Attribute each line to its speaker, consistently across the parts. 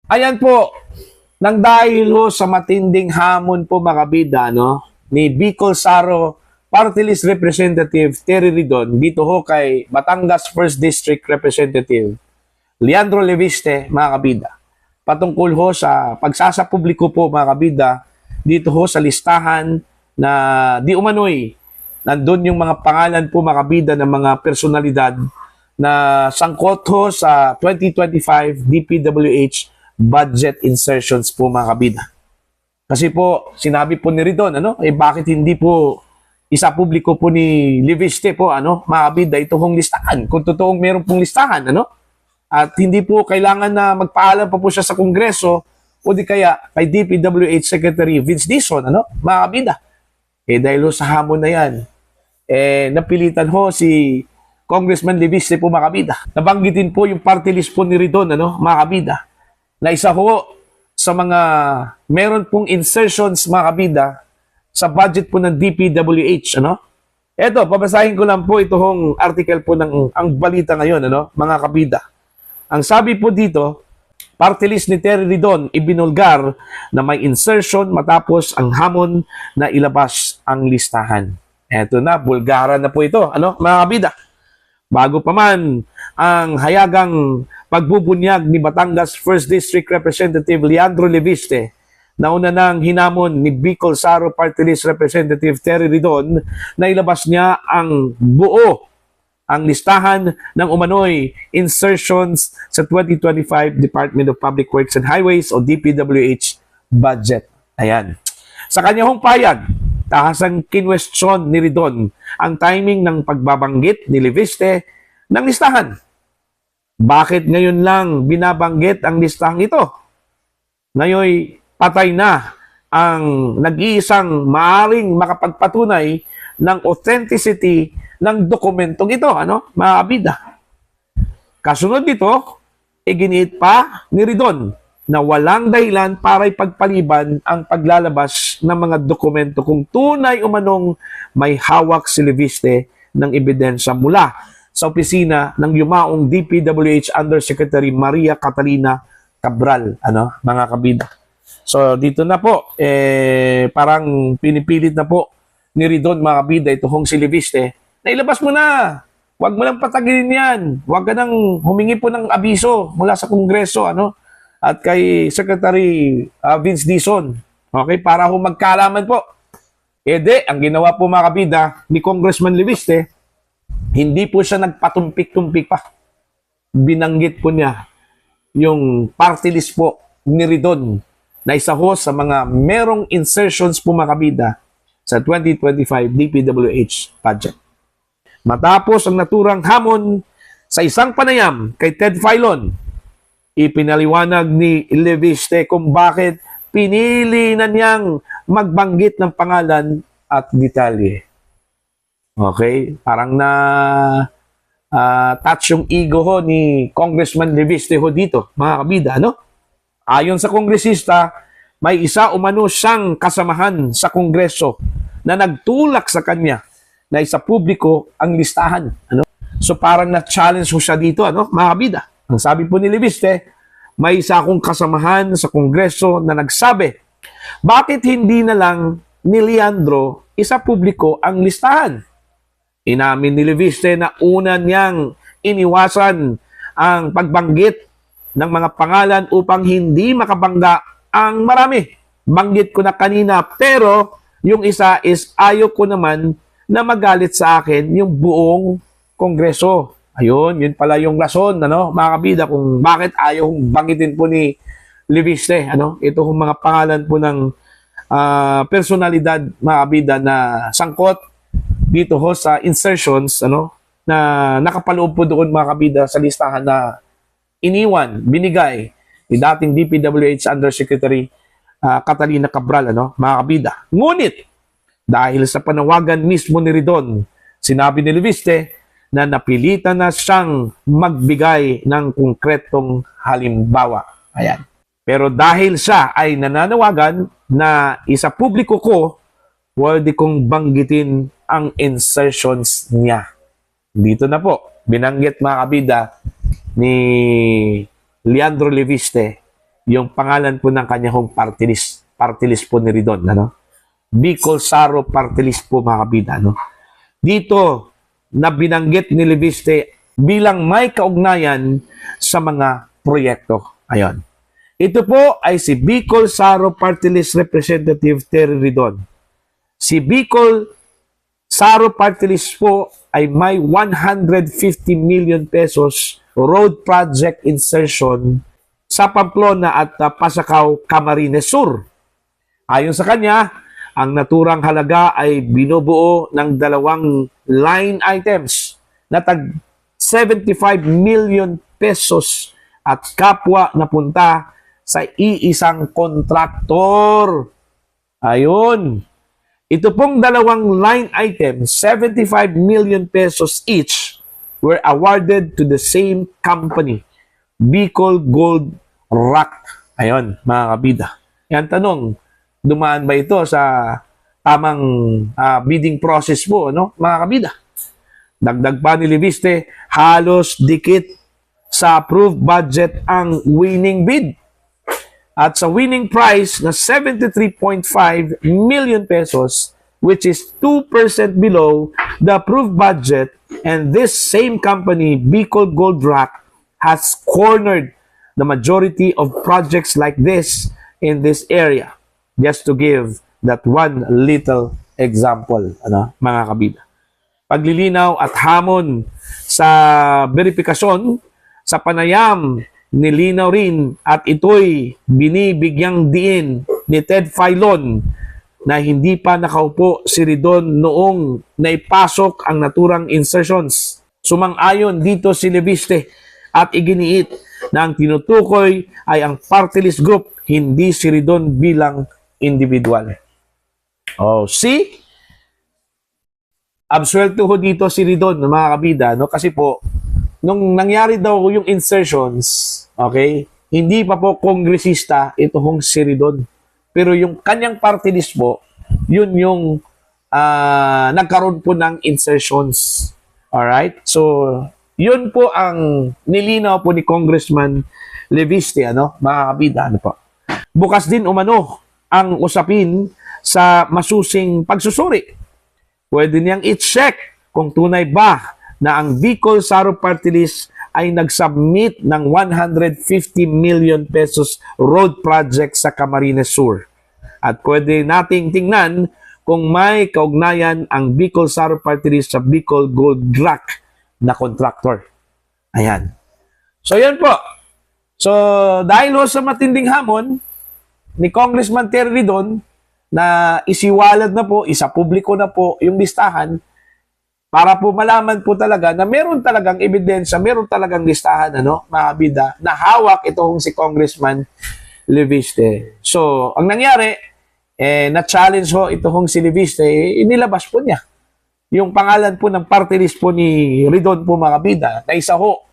Speaker 1: Ayan po, nang dahil ho sa matinding hamon po mga kabida, no, ni Bicol Saro Party List Representative Terry Ridon dito ho kay Batangas 1st District Representative Leandro Leviste, mga kabida. Patungkol ho sa pagsasapubliko po mga kabida dito ho sa listahan na di umano'y nandun yung mga pangalan po mga kabida ng mga personalidad na sangkot ho sa 2025 DPWH budget insertions po mga kabida. Kasi po, sinabi po ni Ridon, bakit hindi po isa publiko po ni Leviste po, mga kabida, itong listahan. Kung totoong meron pong listahan, At hindi po kailangan na magpaalam pa po siya sa Kongreso o di kaya kay DPWH Secretary Vince Dizon, mga kabida. Dahil ho sa hamon na yan, napilitan ho si Congressman Leviste po mga kabida. Nabanggitin po yung party list po ni Ridon, mga kabida, na isa ho sa mga meron pong insertions mga kabida sa budget po ng DPWH. Eto, babasahin ko lang po itong article po ng ang balita ngayon, mga kabida. Ang sabi po dito, party list ni Terry Ridon ibinulgar na may insertion matapos ang hamon na ilabas ang listahan. Eto na, bulgaran na po ito, mga kabida. Bago pa man ang hayagang pagbubunyag ni Batangas 1st District Representative Leandro Leviste, nauna nang hinamon ni Bicol Saro Party List Representative Terry Ridon na ilabas niya ang buo ang listahan ng umano'y insertions sa 2025 Department of Public Works and Highways o DPWH budget. Ayan. Sa kanyang payag, tahasang kinwestiyon ni Ridon ang timing ng pagbabanggit ni Leviste ng listahan. Bakit ngayon lang binabanggit ang listahang ito? Ngayon, patay na ang nag-iisang maaring makapagpatunay ng authenticity ng dokumentong ito, mga kabida. Kasunod nito, iginiit pa ni Ridon na walang dahilan para ipagpaliban ang paglalabas ng mga dokumento kung tunay umanong may hawak si Leviste ng ebidensya mula sa opisina ng yumaong DPWH Undersecretary Maria Catalina Cabral, mga kabida. So dito na po, parang pinipilit na po ni Ridon, mga kabida, itong si Leviste, na ilabas mo na. Huwag mo lang patagilin yan. Huwag ka nang humingi po ng abiso mula sa Kongreso, at kay Secretary Vince Dizon. Okay, para ho magkaalaman po. Ang ginawa po mga kabida ni Congressman Leviste, hindi po siya nagpatumpik-tumpik pa. Binanggit po niya yung party list po ni Ridon na isa ho sa mga merong insertions po mga kabida sa 2025 DPWH budget. Matapos ang naturang hamon sa isang panayam kay Ted Filon, ipinaliwanag ni Leviste kung bakit pinili na niyang magbanggit ng pangalan at detalye. Okay? Parang na touch yung ego ho ni Congressman Leviste ho dito, mga kabida, Ayon sa kongresista, may isa umano siyang kasamahan sa Kongreso na nagtulak sa kanya na isa publiko ang listahan. So parang na-challenge ho siya dito, mga kabida. Ang sabi po ni Leviste, may isa akong kasamahan sa Kongreso na nagsabi, bakit hindi na lang ni Leandro isa publiko ang listahan? Inamin ni Leviste na una niyang iniwasan ang pagbanggit ng mga pangalan upang hindi makabangga ang marami. Banggit ko na kanina, pero yung isa is ayaw ko naman na magalit sa akin yung buong Kongreso. Ayun, yun pala yung rason, mga kabida, kung bakit ayaw banggitin po ni Leviste, ito kung mga pangalan po ng personalidad, mga kabida, na sangkot dito ho sa insertions, na nakapaloob po doon, mga kabida, sa listahan na iniwan, binigay ni dating DPWH Undersecretary Catalina Cabral, mga kabida. Ngunit, dahil sa panawagan mismo ni Ridon, sinabi ni Leviste na napilitan na siyang magbigay ng konkretong halimbawa. Ayan. Pero dahil siya ay nananawagan na isa publiko ko, pwede kong banggitin ang insertions niya. Dito na po, binanggit mga kabida ni Leandro Leviste yung pangalan po ng kanya hong party list po ni Ridon, ano? Bicol Saro party list po mga kabida, no? Dito na binanggit ni Leviste bilang may kaugnayan sa mga proyekto. Ayon. Ito po ay si Bicol Saro party list representative Terry Ridon. Si Bicol Saro party list po ay may 150 million pesos road project insertion sa Pamplona at Pasacao, Camarines Sur. Ayon sa kanya, ang naturang halaga ay binubuo ng 2 line items na tag 75 million pesos at kapwa napunta sa iisang kontraktor. Ayun. Ito pong 2 line items, 75 million pesos each, were awarded to the same company, Bicol Gold Rock. Ayun, mga kabida. Yan tanong, dumaan ba ito sa tamang bidding process po, no, mga kabida? Dagdag pa ni Leviste, halos dikit sa approved budget ang winning bid. At sa winning price na 73.5 million pesos, which is 2% below the approved budget, and this same company, Bicol Gold Rock, has cornered the majority of projects like this in this area. Just to give that one little example, ano, mga kabida. Paglilinaw at hamon sa verifikasyon sa panayam, nilinaw rin at ito'y binibigyang diin ni Ted Filon na hindi pa nakaupo si Ridon noong naipasok ang naturang insertions. Sumang-ayon dito si Leviste at iginiit na ang tinutukoy ay ang party list group, hindi si Ridon bilang individual. Oh, see? Absuelto ho dito si Ridon, mga kabida, no? Kasi po, nung nangyari daw yung insertions, okay, hindi pa po kongresista ito hong si Ridon. Pero yung kanyang party list po, yun yung nagkaroon po ng insertions. Alright? So, yun po ang nilinaw po ni Congressman Leviste, ano, mga kabida, ano po. Bukas din umano ang usapin sa masusing pagsusuri. Pwede niyang i-check kung tunay ba na ang Bicol Saro Party List ay nag-submit ng 150 million pesos road project sa Camarines Sur. At pwede nating tingnan kung may kaugnayan ang Bicol Saro Party List sa Bicol Gold Rock na contractor. Ayan. So, yan po. So, dahil sa matinding hamon ni Congressman Terry Ridon na isiwalad na po, isapubliko na po yung listahan, para po malaman po talaga na meron talagang ebidensya, meron talagang listahan, ano, mga kabida, na hawak itong si Congressman Leviste. So, ang nangyari, na-challenge ho itong si Leviste, inilabas po niya yung pangalan po ng party list po ni Ridon po, mga kabida, na isa ho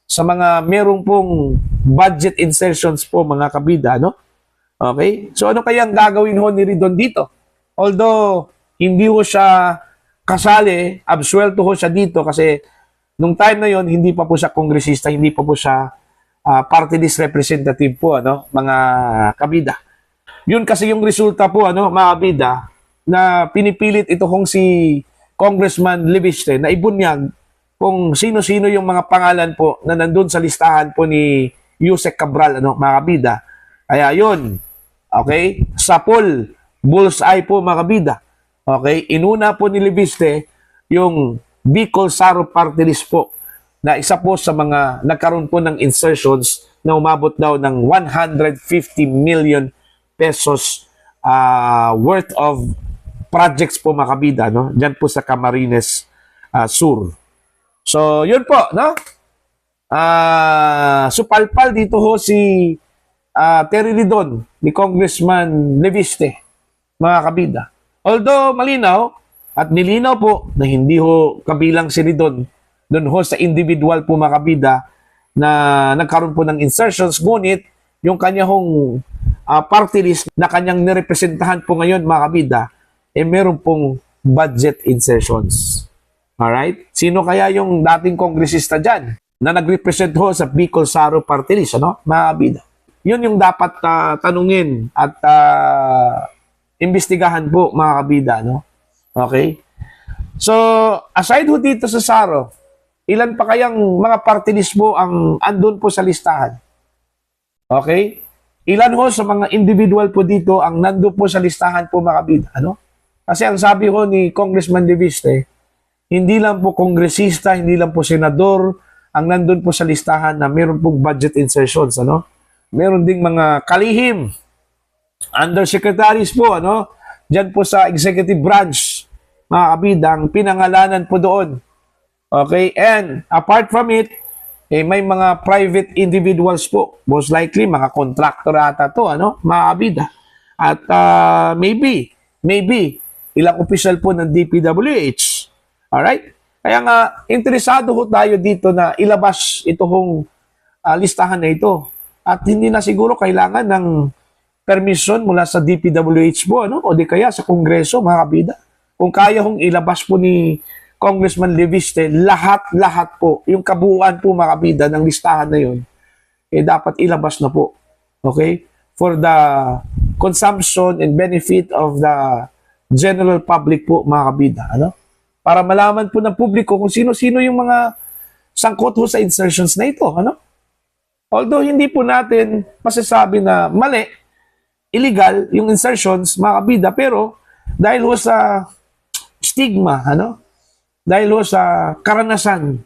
Speaker 1: sa mga merong pong budget insertions po, mga kabida, no? Okay? So, ano kayang gagawin ho ni Ridon dito? Although, hindi ho siya kasali, absuelto ho siya dito kasi nung time na yon hindi pa po siya kongresista, hindi pa po siya party list representative po, ano, mga kabida. Yun kasi yung resulta po, ano, mga kabida, na pinipilit ito kong si Congressman Leviste na ibunyag kung sino-sino yung mga pangalan po na nandun sa listahan po ni Yusek Cabral, ano, mga kabida. Kaya yun, okay, sa poll, bullseye po, mga kabida. Okay, inuna po ni Leviste yung Bicol Saro Party List po na isa po sa mga nagkaroon po ng insertions na umabot daw ng 150 million pesos worth of projects po, mga kabida, no? Diyan po sa Camarines Sur. So, yun po, no? Supalpal dito ho si Terry Ridon ni Congressman Leviste, mga kabida. Although malinaw at nilinaw po na hindi ho kabilang si Ridon doon ho sa individual po, mga kabida, na nagkaroon po ng insertions, ngunit yung kanya hong party list na kanyang nirepresentahan po ngayon, mga kabida, meron pong budget insertions. Alright? Sino kaya yung dating kongresista dyan na nag-represent ho sa Bicol Saro Party List, ano, mga kabida? Yun yung dapat tanungin at imbestigahan po, mga kabida, no? Okay? So, aside ho dito sa Saro, ilan pa kayang mga party list po ang andun po sa listahan? Okay? Ilan ho sa mga individual po dito ang nandun po sa listahan po, mga kabida, ano? Kasi ang sabi ho ni Congressman De Viste, hindi lang po kongresista, hindi lang po senador ang nandun po sa listahan na meron pong budget insertions, ano? Meron ding mga kalihim, undersecretaries po, ano? Diyan po sa executive branch, mga kabidang, pinangalanan po doon. Okay? And apart from it, may mga private individuals po. Most likely, mga contractor ata to, ano? Mga kabida. At maybe, ilang official po ng DPWH. Alright? Kaya nga, interesado ho tayo dito na ilabas itong listahan na ito. At hindi na siguro kailangan ng permission mula sa DPWH po, ano? O di kaya sa Kongreso, mga kabida. Kung kaya hong ilabas po ni Congressman Leviste, lahat po, yung kabuuan po, mga kabida, ng listahan na yun, dapat ilabas na po. Okay? For the consumption and benefit of the general public po, mga kabida. Ano? Para malaman po ng publiko kung sino-sino yung mga sangkot ho sa insertions na ito. Ano? Although hindi po natin masasabi na mali, illegal yung insertions, mga kabida, pero dahil ho sa stigma, ano? Dahil ho sa karanasan,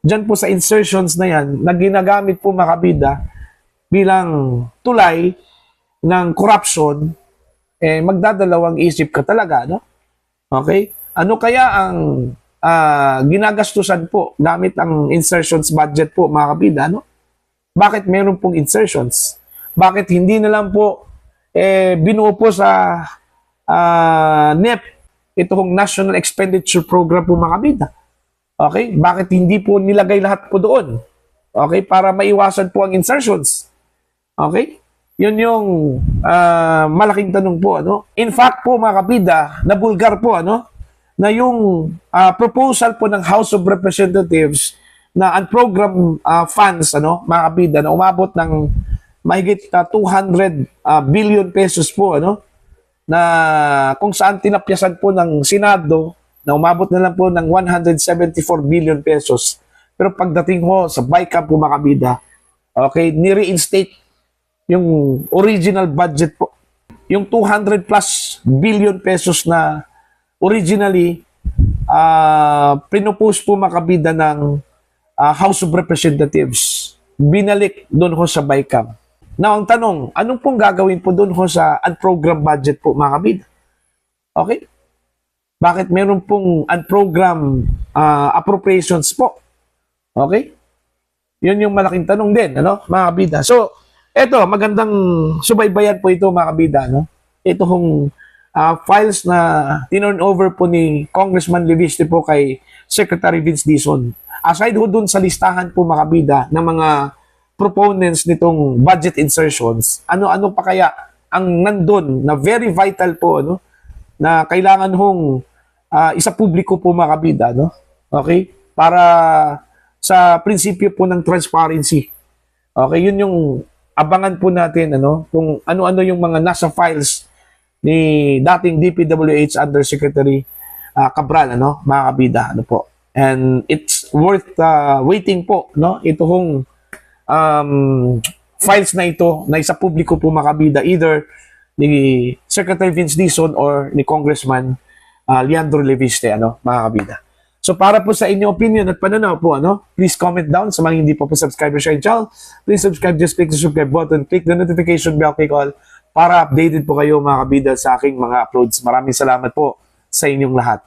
Speaker 1: dyan po sa insertions na yan, na ginagamit po, mga kabida, bilang tulay ng corruption, magdadalawang isip ka talaga, no? Okay? Ano kaya ang ginagastusan po gamit ang insertions budget po, mga kabida, no? Bakit meron pong insertions? Bakit hindi na lang po binuo po sa NEP, itong National Expenditure Program po, mga kabida? Okay? Bakit hindi po nilagay lahat po doon? Okay? Para maiwasan po ang insertions. Okay? Yun yung malaking tanong po, ano? In fact po, mga kabida, nabulgar po, ano? Na yung proposal po ng House of Representatives na unprogrammed funds, ano, mga kabida, na umabot ng mahigit 200 billion pesos po, ano, na kung saan tinapyasan po ng Senado na umabot na lang po ng 174 billion pesos. Pero pagdating ho sa BICAM po, mga kabida, okay, ni-reinstate yung original budget po. Yung 200 plus billion pesos na originally pinupose po, mga kabida, ng House of Representatives, binalik doon ho sa BICAM. Now, ang tanong, anong pong gagawin po doon ho sa unprogrammed budget po, mga kabida? Okay? Bakit meron pong unprogrammed appropriations po? Okay? Yun yung malaking tanong din, ano, mga kabida. So, eto, magandang subaybayan po ito, mga kabida, no? Ito hong files na tinurn over po ni Congressman Leviste po kay Secretary Vince Dizon. Aside ho dun sa listahan po, mga kabida, ng mga proponents nitong budget insertions, ano-ano pa kaya ang nandun na very vital po, ano, na kailangan hong isa publiko po, mga kabida, no? Okay? Para sa prinsipyo po ng transparency. Okay? Yun yung abangan po natin, ano, kung ano-ano yung mga nasa files ni dating DPWH Undersecretary Cabral, ano, mga kabida, ano po. And it's worth waiting po, no? Ito hong files na ito na isa publiko po, mga kabida, either ni Secretary Vince Dizon or ni Congressman Leandro Leviste, ano, mga kabida. So para po sa inyong opinion at pananaw po, ano, please comment down. Sa mga hindi po subscriber sa channel, please subscribe, just click the subscribe button, click the notification bell, click all para updated po kayo, mga kabida, sa aking mga uploads. Maraming salamat po sa inyong lahat.